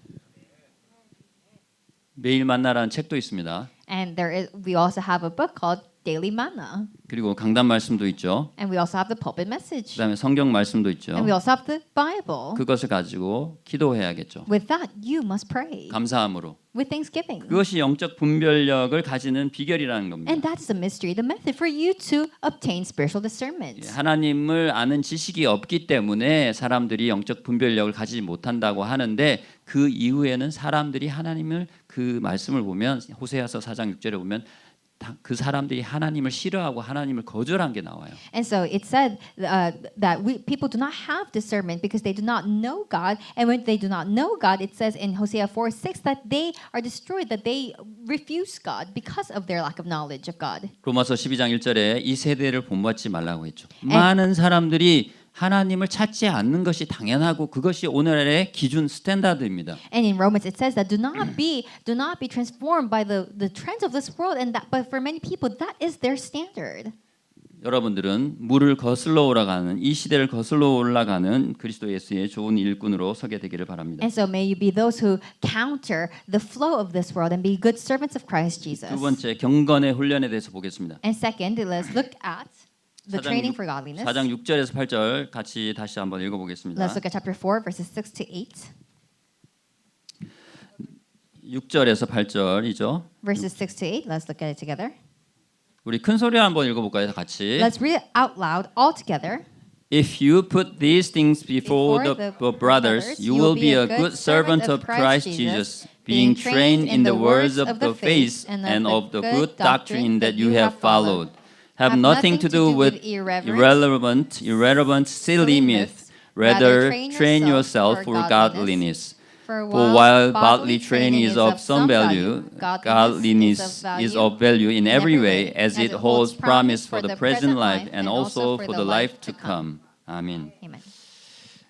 Speaker 1: 매일 만나라는 책도 있습니다.
Speaker 2: And we also have a book called Daily Manna.
Speaker 1: 그리고 강단 말씀도 있죠.
Speaker 2: And we also have the pulpit message.
Speaker 1: 그다음에 성경 말씀도 있죠.
Speaker 2: And we also have the Bible.
Speaker 1: 그것을 가지고 기도해야겠죠.
Speaker 2: With that, you must pray.
Speaker 1: 감사함으로.
Speaker 2: With thanksgiving.
Speaker 1: 그것이 영적 분별력을 가지는 비결이라는 겁니다.
Speaker 2: And that is the mystery, the method for you to obtain spiritual discernment.
Speaker 1: 하나님을 아는 지식이 없기 때문에 사람들이 영적 분별력을 가지지 못한다고 하는데 그 이후에는 사람들이 하나님을 그 말씀을 보면 호세아서 4장 6절에 보면 그 사람들이 하나님을 싫어하고 하나님을 거절한 게 나와요.
Speaker 2: And so it said that people do not have discernment because they do not know God. And when they do not know God, it says in Hosea 4:6 that they are destroyed, that they refuse God because of their lack of knowledge of God.
Speaker 1: 로마서 12장 1절에 이 세대를 본받지 말라고 했죠. 많은 사람들이 하나님을 찾지 않는 것이 당연하고 그것이 오늘의 기준 스탠다드입니다.
Speaker 2: And in Romans it says that do not be transformed by the trends of this world, and that but for many people that is their standard.
Speaker 1: 여러분들은 물을 거슬러 올라가는 이 시대를 거슬러 올라가는 그리스도 예수의 좋은 일꾼으로 서게 되기를 바랍니다.
Speaker 2: And so may you be those who counter the flow of this world and be good servants of Christ Jesus.
Speaker 1: 두 번째 경건의 훈련에 대해서 보겠습니다.
Speaker 2: And second, let's look at the training for godliness.
Speaker 1: 4장 6절에서 8절 같이 다시 한번 읽어보겠습니다.
Speaker 2: Let's look at chapter 4 verses 6 to 8.
Speaker 1: 6절에서 8절이죠.
Speaker 2: Verses 6 to 8. Let's look at it together.
Speaker 1: 우리 큰 소리로 한번 읽어볼까요, 다 같이?
Speaker 2: Let's read it out loud all together.
Speaker 1: If you put these things before the brothers, you will be a good servant of Christ Jesus, being trained in the words of the faith and of the good doctrine that you have followed. have nothing to do with irrelevant, silly myths. Rather, train yourself for godliness. For while bodily training is of some value, godliness is of value in every way, as it holds promise for the present life and also for the life to come. 아멘.
Speaker 2: Amen.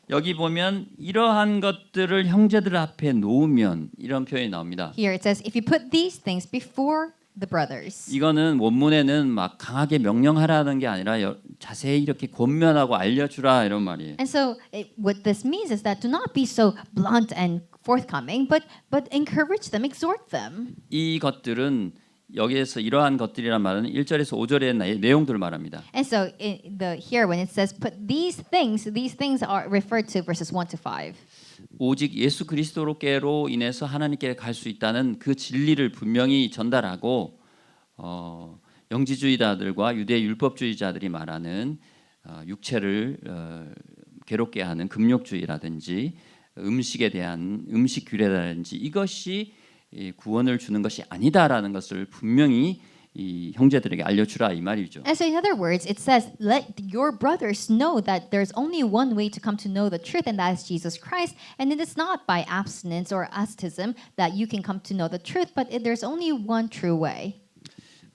Speaker 1: 여기 보면 이러한 것들을 형제들 앞에 놓으면 이런 표현이 나옵니다.
Speaker 2: Here it says, if you put these things before the brothers.
Speaker 1: 이거는 원문에는 막 강하게 명령하라는 게 아니라 자세히 이렇게 권면하고 알려주라 이런 말이에요.
Speaker 2: And so what this means is that do not be so blunt and forthcoming, but encourage them, exhort them.
Speaker 1: 이 것들은 여기에서 이러한 것들이란 말은 1절에서 5절의 내용들을 말합니다.
Speaker 2: And so here when it says put these things are referred to verses 1 to 5.
Speaker 1: 오직 예수 그리스도로께로 인해서 하나님께 갈 수 있다는 그 진리를 분명히 전달하고 영지주의자들과 유대 율법주의자들이 말하는 육체를 괴롭게 하는 금욕주의라든지 음식에 대한 음식 규례라든지 이것이 구원을 주는 것이 아니다라는 것을 분명히 이 형제들에게 알려주라 이 말이죠.
Speaker 2: And so in other words, it says, let your brothers know that there's only one way to come to know the truth, and that is Jesus Christ. And it is not by abstinence or asceticism that you can come to know the truth, but there's only one true way.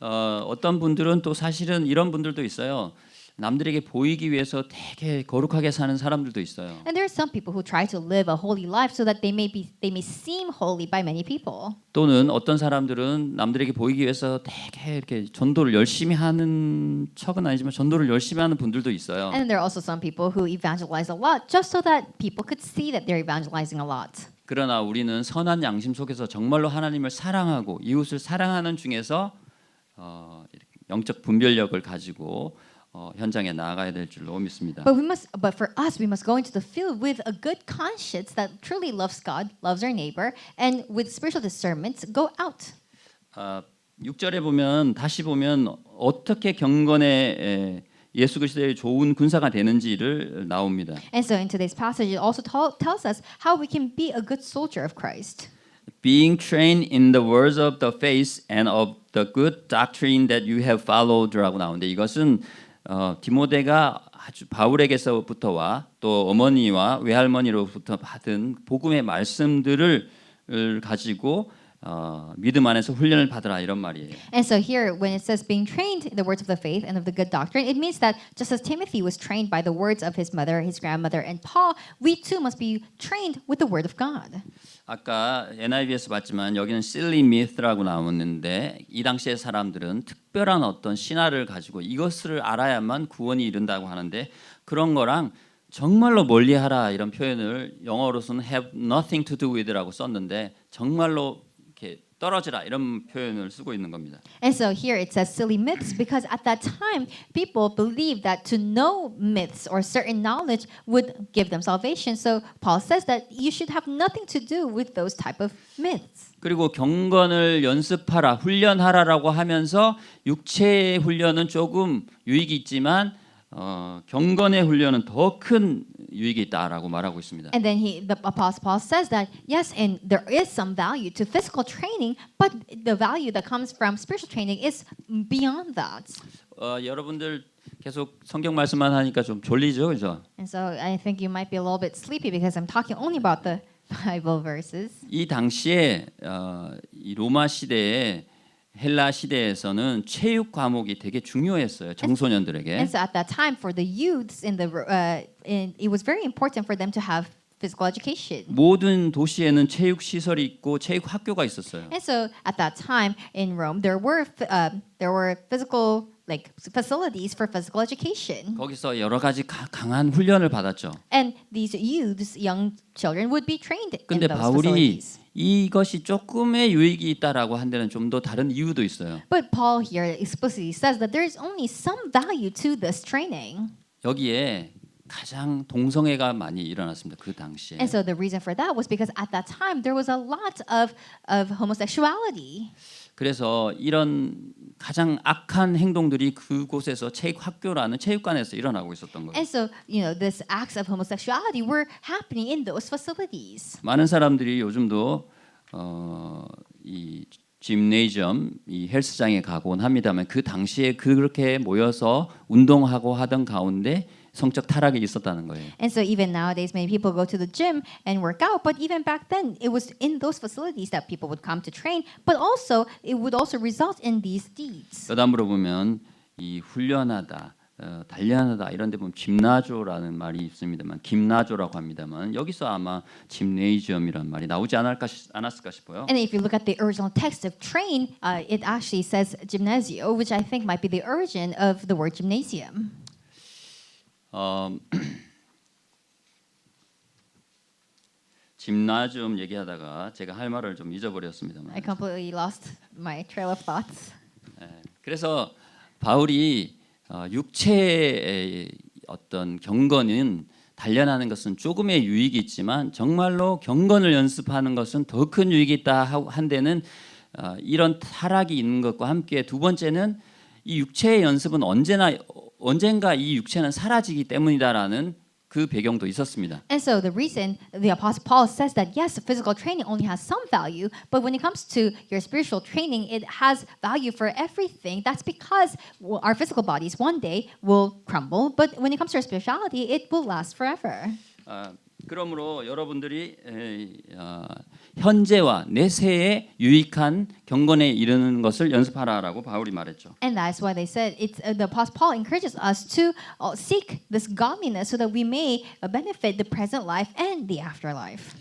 Speaker 1: 어떤 분들은 또 사실은 이런 분들도 있어요. 남들에게 보이기 위해서 되게 거룩하게 사는 사람들도 있어요.
Speaker 2: And there are some people who try to live a holy life so that they may seem holy by many people.
Speaker 1: 또는 어떤 사람들은 남들에게 보이기 위해서 되게 이렇게 전도를 열심히 하는 척은 아니지만 전도를 열심히 하는 분들도 있어요.
Speaker 2: And there are also some people who evangelize a lot just so that people could see that they're evangelizing a lot.
Speaker 1: 그러나 우리는 선한 양심 속에서 정말로 하나님을 사랑하고 이웃을 사랑하는 중에서 영적 분별력을 가지고 현장에 나아가야 될 줄로 믿습니다.
Speaker 2: But for us, we must go into the field with a good conscience that truly loves God, loves our neighbor, and with spiritual discernment, go out.
Speaker 1: 6절에 보면 다시 보면 어떻게 경건의 예수 그리스도의 좋은 군사가 되는지를 나옵니다.
Speaker 2: And so in today's passage, it also tells us how we can be a good soldier of Christ.
Speaker 1: Being trained in the words of the faith and of the good doctrine that you have followed라고 나오는데 이것은 디모데가 아주 바울에게서부터와 또 어머니와 외할머니로부터 받은 복음의 말씀들을 가지고 믿음 안에서 훈련을 받으라 이런 말이에요.
Speaker 2: And so here, when it says being trained in the words of the faith and of the good doctrine, it means that just as Timothy was trained by the words of his mother, his grandmother, and Paul, we too must be trained with the word of God.
Speaker 1: 아까 NIV에서 봤지만 여기는 silly myth라고 나오는데 이 당시의 사람들은 특별한 어떤 신화를 가지고 이것을 알아야만 구원이 이른다고 하는데 그런 거랑 정말로 멀리하라 이런 표현을 영어로서는 have nothing to do with라고 썼는데 정말로 이렇게 떨어지라 이런 표현을 쓰고 있는 겁니다.
Speaker 2: And so here it says silly myths because at that time people believed that to know myths or certain knowledge would give them salvation. So Paul says that you should have nothing to do with those type of myths.
Speaker 1: 그리고 경건을 연습하라, 훈련하라라고 하면서 육체의 훈련은 조금 유익이 있지만 경건의 훈련은 더 큰 유익이 있다라고 말하고 있습니다.
Speaker 2: And then the Apostle Paul says that yes, and there is some value to physical training, but the value that comes from spiritual training is beyond that.
Speaker 1: 여러분들 계속 성경 말씀만 하니까 좀 졸리죠, 그죠?
Speaker 2: And so I think you might be a little bit sleepy because I'm talking only about the Bible verses.
Speaker 1: 이 당시에 이 로마 시대에 헬라 시대에서는 체육 과목이 되게 중요했어요 청소년들에게.
Speaker 2: And so at that time, for the youths it was very important for them to have physical education.
Speaker 1: 모든 도시에는 체육 시설이 있고 체육 학교가 있었어요.
Speaker 2: And so at that time in Rome, there were physical facilities for physical education.
Speaker 1: 거기서 여러 가지 강한 훈련을 받았죠.
Speaker 2: And these youths, young children, would be trained in
Speaker 1: 근데
Speaker 2: those
Speaker 1: 바울이
Speaker 2: facilities.
Speaker 1: 이것이 조금의 유익이 있다라고 한 데는 좀 더 다른 이유도 있어요.
Speaker 2: But Paul here explicitly says that there is only some value to this training.
Speaker 1: 여기에 가장 동성애가 많이 일어났습니다. 그 당시에.
Speaker 2: And so the reason for that was because at that time there was a lot of homosexuality.
Speaker 1: 그래서 이런 가장 악한 행동들이 그곳에서 체육학교라는 체육관에서 일어나고 있었던 거예요.
Speaker 2: And so, this acts of homosexuality were happening in those facilities.
Speaker 1: 많은 사람들이 요즘도 이 짐네이엄 이 헬스장에 가곤 합니다만 그 당시에 그렇게 모여서 운동하고 하던 가운데 성적 타락이 있었다는 거예요.
Speaker 2: And so even nowadays, many people go to the gym and work out. But even back then, it was in those facilities that people would come to train. But also, it would also result in these deeds.
Speaker 1: 여담으로 보면 이 훈련하다, 단련하다 이런 데 보면 김나조라는 말이 있습니다만 김나조라고 합니다만 여기서 아마 짐네이지엄이라는 말이 나오지 않았을까 싶어요.
Speaker 2: And if you look at the original text of train, it actually says gymnasio, which I think might be the origin of the word gymnasium.
Speaker 1: 짐나지엄 얘기하다가 제가 할 말을 좀 잊어버렸습니다만.
Speaker 2: I completely lost my trail of thoughts.
Speaker 1: 그래서 바울이 육체의 어떤 경건은 단련하는 것은 조금의 유익이 있지만 정말로 경건을 연습하는 것은 더 큰 유익이 있다 한 데는 이런 타락이 있는 것과 함께 두 번째는 이 육체의 연습은 언젠가 이 육체는 사라지기 때문이다라는 그 배경도 있었습니다.
Speaker 2: And so the reason the Apostle Paul says that yes, physical training only has some value, but when it comes to your spiritual training, it has value for everything. That's because our physical bodies one day will crumble, but when it comes to our spirituality, it will last forever.
Speaker 1: 그러므로 여러분들이 현재와 내세에 유익한 경건에 이르는 것을 연습하라라고 바울이 말했죠.
Speaker 2: And that's why they said the Apostle Paul encourages us to seek this godliness so that we may benefit the present life and the afterlife.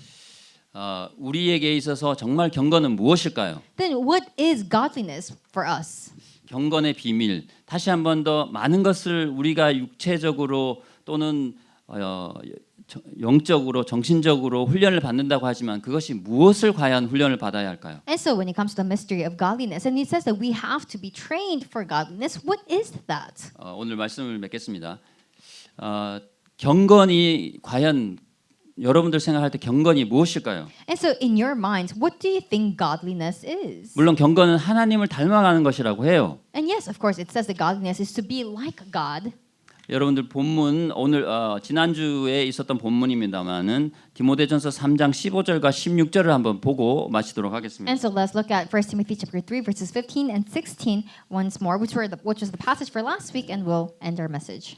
Speaker 1: 우리에게 있어서 정말 경건은 무엇일까요?
Speaker 2: Then what is godliness for us?
Speaker 1: 경건의 비밀. 다시 한 번 더 많은 것을 우리가 육체적으로 또는 영적으로 정신적으로 훈련을 받는다고 하지만 그것이 무엇을 과연 훈련을 받아야 할까요?
Speaker 2: And so when it comes to the mystery of godliness, and it says that we have to be trained for godliness, what is that?
Speaker 1: 오늘 말씀을 맺겠습니다. 경건이 과연 여러분들 생각할 때 경건이 무엇일까요?
Speaker 2: And so in your minds, what do you think godliness is?
Speaker 1: 물론 경건은 하나님을 닮아가는 것이라고 해요.
Speaker 2: And yes, of course, it says that godliness is to be like God.
Speaker 1: 여러분들 본문 오늘 지난주에 있었던 본문입니다만은 디모데전서 3장 15절과 16절을 한번 보고 마치도록 하겠습니다.
Speaker 2: And so let's look at 1 Timothy chapter 3 verses 15 and 16 once more, which was the passage for last week, and we'll end our message.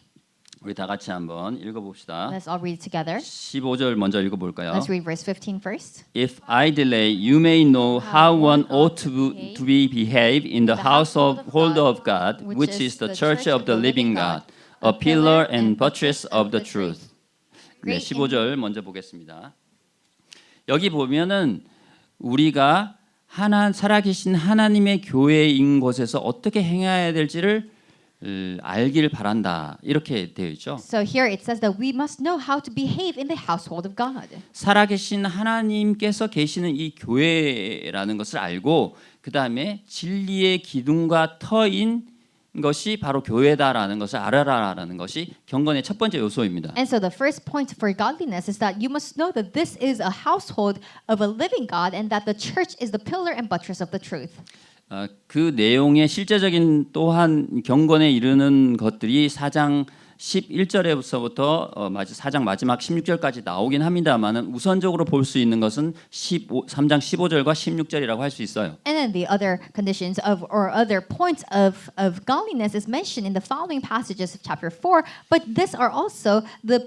Speaker 1: 우리 다 같이 한번 읽어봅시다.
Speaker 2: Let's all read it together.
Speaker 1: 15절 먼저 읽어볼까요?
Speaker 2: Let's read verse 15 first.
Speaker 1: If I delay, you may know how one ought to be behave in the household of God, which is the church of the living God, a pillar and buttress of the truth. 네, 15절 먼저 보겠습니다. 여기 보면은 우리가 살아계신 하나님의 교회인 곳에서 어떻게 행해야 될지를 알길 바란다 이렇게 되어 있죠.
Speaker 2: So here it says that we must know how to behave in the household of God.
Speaker 1: 살아계신 하나님께서 계시는 이 교회라는 것을 알고 그 다음에 진리의 기둥과 터인 것이 바로 교회다라는 것을 알아라라는 것이 경건의 첫 번째 요소입니다.
Speaker 2: And so the first point for godliness is that you must know that this is a household of a living God and that the church is the pillar and buttress of the truth.
Speaker 1: 그 내용의 실제적인 또한 경건에 이르는 것들이 4장 11절에서부터 4장 마지막 16절까지 나오긴 합니다만은 우선적으로 볼 수 있는 것은 3장 15절과 16절이라고 할 수 있어요.
Speaker 2: And then the other conditions of or other points of godliness is mentioned in the following passages of chapter 4, but these are also these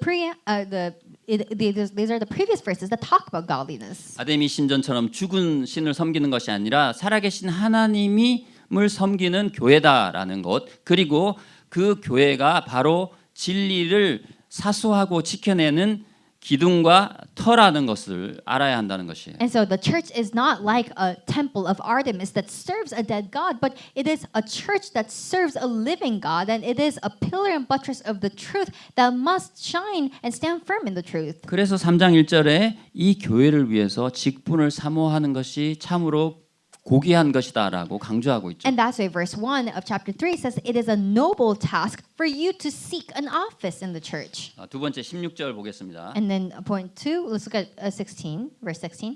Speaker 2: are the previous verses that talk about godliness.
Speaker 1: 아데미 신전처럼 죽은 신을 섬기는 것이 아니라 살아계신 하나님을 섬기는 교회다라는 것, 그리고 그 교회가 바로 진리를 사수하고 지켜내는 기둥과 터라는 것을 알아야 한다는 것이에요.
Speaker 2: And so the church is not like a temple of Artemis that serves a dead god, but it is a church that serves a living God, and it is a pillar and buttress of the truth that must shine and stand firm in the truth.
Speaker 1: 그래서 3장 1절에 이 교회를 위해서 직분을 사모하는 것이 참으로 고귀한 것이다라고 강조하고 있죠.
Speaker 2: And that's why verse 1 of chapter 3 says it is a noble task for you to seek an office in the church.
Speaker 1: 두 번째 16절 보겠습니다.
Speaker 2: And then point 2, let's look at 16, verse 16.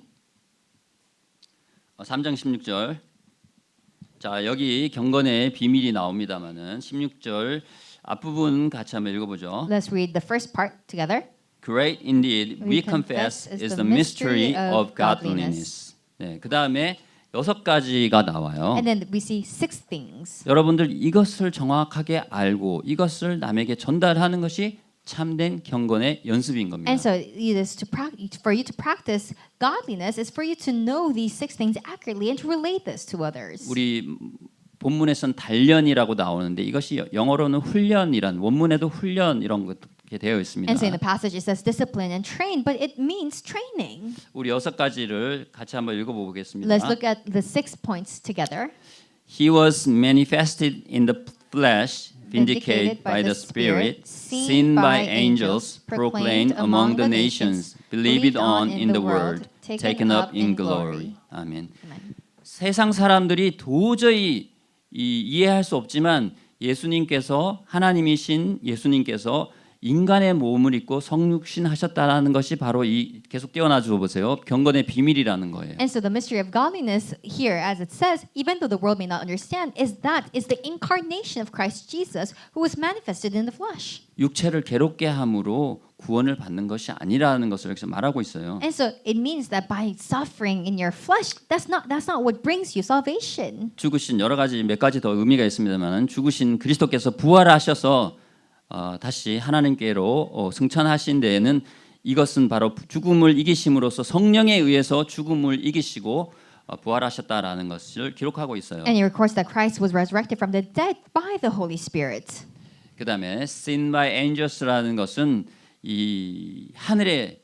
Speaker 1: 3장 16절. 자, 여기 경건의 비밀이 나옵니다만은 16절 앞부분 같이 한번 읽어보죠.
Speaker 2: Let's read the first part together.
Speaker 1: Great indeed, we confess, is the mystery of godliness. 네, 그 다음에 6가지가 나와요.
Speaker 2: And then we see 6 things.
Speaker 1: 여러분들 이것을 정확하게 알고 이것을 남에게 전달하는 것이 참된 경건의 연습인 겁니다.
Speaker 2: And so it is for you to practice godliness is for you to know these 6 things accurately and to relate this to others.
Speaker 1: 우리 본문에선 단련이라고 나오는데 이것이 영어로는 훈련이란 원문에도 훈련 이런 게 되어 있습니다.
Speaker 2: And so in the passage it says discipline and train, but it means training.
Speaker 1: 우리 6가지를 같이 한번 읽어보겠습니다.
Speaker 2: Let's look at the 6 points together.
Speaker 1: He was manifested in the flesh, vindicated by the Spirit, seen by angels, proclaimed among the nations, believed on in the world, taken up in glory. 아멘.
Speaker 2: Amen.
Speaker 1: 세상 사람들이 도저히 이해할 수 없지만 예수님께서 하나님이신 예수님께서 인간의 몸을 입고 성육신 하셨다라는 것이 바로 이 계속 띄어나 주어 보세요. 경건의 비밀이라는 거예요.
Speaker 2: And so the mystery of godliness here, as it says, even though the world may not understand, is the incarnation of Christ Jesus who was manifested in the flesh.
Speaker 1: 육체를 괴롭게 함으로 구원을 받는 것이 아니라는 것을 여기서 말하고 있어요.
Speaker 2: And so it means that by suffering in your flesh, that's not what brings you salvation.
Speaker 1: 죽으신 여러 가지 몇 가지 더 의미가 있습니다만 죽으신 그리스도께서 부활하셔서 다시 하나님께로 승천하신 데에는 이것은 바로 죽음을 이기심으로써 성령에 의해서 죽음을 이기시고 부활하셨다라는 것을 기록하고 있어요.
Speaker 2: And it records that Christ was resurrected from the dead by the Holy Spirit.
Speaker 1: 그다음에 seen by angels라는 것은 이 하늘의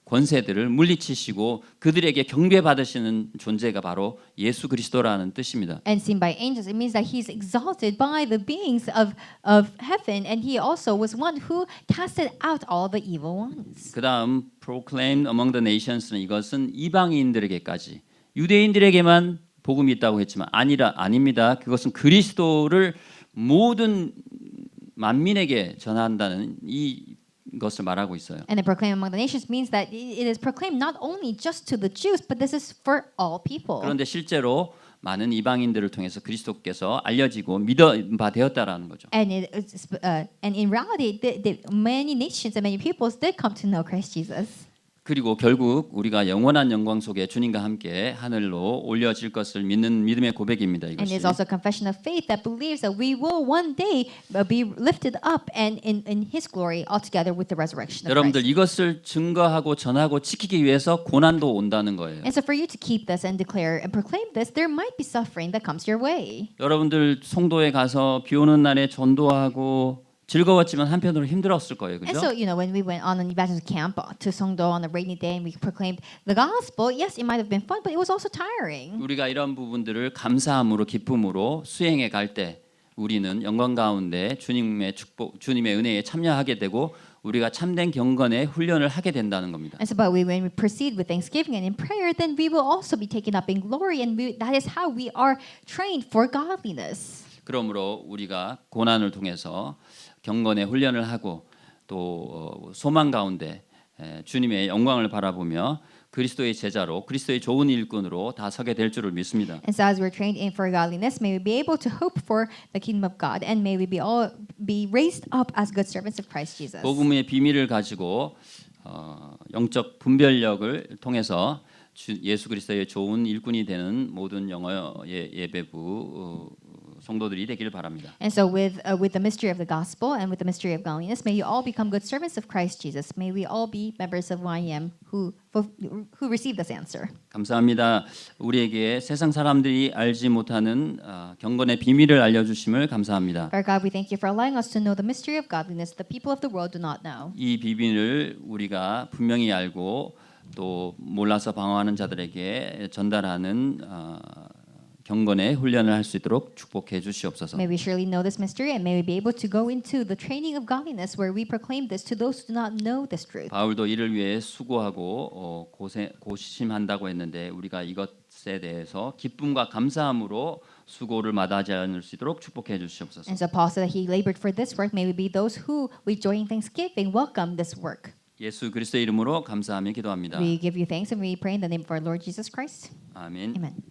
Speaker 1: 권세들을 물리치시고 그들에게 경배 받으시는 존재가 바로 예수 그리스도라는 뜻입니다.
Speaker 2: And seen by angels, it means that he's exalted by the beings of heaven, and he also was one who casted out all the evil ones.
Speaker 1: 그다음 proclaimed among the nations는 이것은 이방인들에게까지 유대인들에게만 복음이 있다고 했지만 아닙니다. 그것은 그리스도를 모든 만민에게 전한다는 이것을 말하고 있어요.
Speaker 2: And the proclaim among the nations means that it is proclaimed not only just to the Jews, but this is for all people.
Speaker 1: 그런데 실제로 많은 이방인들을 통해서 그리스도께서 알려지고 믿음 바 되었다라는 거죠.
Speaker 2: And and in reality, many nations and many peoples did come to know Christ Jesus.
Speaker 1: 그리고 결국 우리가 영원한 영광 속에 주님과 함께 하늘로 올려질 것을 믿는 믿음의 고백입니다.
Speaker 2: And
Speaker 1: 이것이.
Speaker 2: it's also a confession of faith that believes that we will one day be lifted up and in His glory altogether with the resurrection of
Speaker 1: 여러분들
Speaker 2: Christ.
Speaker 1: 이것을 증거하고 전하고 지키기 위해서 고난도 온다는 거예요.
Speaker 2: And so for you to keep this and declare and proclaim this, there might be suffering that comes your way.
Speaker 1: 여러분들 송도에 가서 비 오는 날에 전도하고 즐거웠지만 한편으로 힘들었을 거예요.
Speaker 2: And so,
Speaker 1: 그죠?
Speaker 2: when we went on an evangelism camp to Songdo on a rainy day and we proclaimed the gospel, yes, it might have been fun, but it was also tiring.
Speaker 1: 우리가 이런 부분들을 감사함으로 기쁨으로 수행해 갈 때 우리는 영광 가운데 주님의 축복, 주님의 은혜에 참여하게 되고 우리가 참된 경건의 훈련을 하게 된다는 겁니다.
Speaker 2: And so, but when we proceed with thanksgiving and in prayer, then we will also be taken up in glory, and that is how we are trained for godliness.
Speaker 1: 그러므로 우리가 고난을 통해서 경건의 훈련을 하고 또 소망 가운데 주님의 영광을 바라보며 그리스도의 제자로 그리스도의 좋은 일꾼으로 다 서게 될 줄을 믿습니다.
Speaker 2: And so as we're trained in for godliness, may we be able to hope for the kingdom of God, and may we be raised up as good servants of Christ Jesus.
Speaker 1: 복음의 비밀을 가지고 영적 분별력을 통해서 예수 그리스도의 좋은 일꾼이 되는 모든 영어 예배부 성도들이 되기를 바랍니다.
Speaker 2: And so with the mystery of the gospel and with the mystery of godliness, may you all become good servants of Christ Jesus. May we all be members of YM who receive this answer.
Speaker 1: 감사합니다. 우리에게 세상 사람들이 알지 못하는 경건의 비밀을 알려주심을 감사합니다.
Speaker 2: Our God, we thank you for allowing us to know the mystery of godliness the people of the world do not know.
Speaker 1: 이 비밀을 우리가 분명히 알고 또 몰라서 방황하는 자들에게 전달하는 경건의 훈련을 할 수 있도록 축복해 주시옵소서.
Speaker 2: May we surely know this mystery, and may we be able to go into the training of godliness where we proclaim this to those who do not know this truth.
Speaker 1: 바울도 이를 위해 수고하고 고심한다고 했는데 우리가 이것에 대해서 기쁨과 감사함으로 수고를 마다하지 않을 수 있도록 축복해 주시옵소서.
Speaker 2: And so Paul said that he labored for this work. May we be those who, with joy and thanksgiving, welcome this work.
Speaker 1: 예수 그리스도의 이름으로 감사하며 기도합니다.
Speaker 2: We give you thanks and we pray in the name of our Lord Jesus Christ.
Speaker 1: 아멘.
Speaker 2: Amen.